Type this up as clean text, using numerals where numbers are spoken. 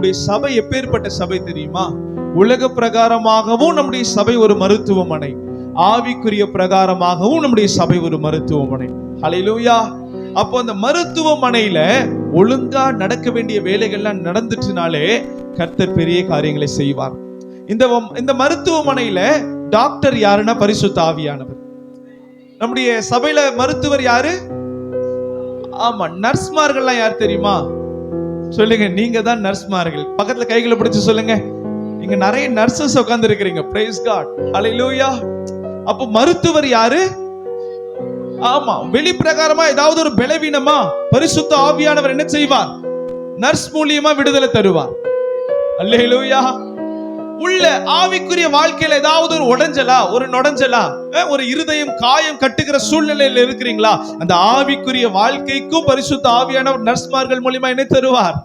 நம்முடைய சபை எப்பேற்பட்ட சபை தெரியுமா? உலக பிரகாரமாகவும் நம்முடைய சபை ஒரு மருத்துவமனை, ஆவிக்குரிய பிரகாரமாகவும் நம்முடைய சபை ஒரு மருத்துவமனை. ஹல்லேலூயா. அப்போ அந்த மருத்துவமனையில ஒழுங்கா நடக்க வேண்டிய வேலைகள்லாம் நடந்துட்டுனாலே கர்த்தர் பெரிய காரியங்களை செய்வார். இந்த மருத்துவமனையில டாக்டர் யாருன்னா பரிசுத்த ஆவியானவர். நம்முடைய சபையில மருத்துவர் யாரு? ஆமா, நர்ஸ்மார்கள்லாம் யார் தெரியுமா? சொல்லுங்க, நீங்க தான் நர்ஸ்மார்கள். பக்கத்துல கைகளை பிடிச்சு சொல்லுங்க, இங்க நிறைய நர்சஸ் உட்கார்ந்து இருக்கிறீங்க. பிரைஸ் காட், ஹல்லேலூயா. அப்ப மருத்துவர் யாரு? ஆமா, வெளிப்பிரகாரமா ஏதாவது ஒரு பலவீனமா பரிசுத்த ஆவியானவர் என்ன செய்வார்? நர்ஸ் மூலியமா விடுதலை தருவார். அல்லேலூயா. உள்ள ஆவிக்குரிய வாழ்க்கையில ஏதாவது ஒரு உடைஞ்சலா, ஒரு நொடைஞ்சலா, ஒரு இருதயம் காயம் கட்டுகிற சூழ்நிலையில இருக்கிறீங்களா? அந்த ஆவிக்குரிய வாழ்க்கைக்கும் பரிசுத்த ஆவியானவர் நர்ஸ்மார்கள் மூலியமா என்ன தருவார்?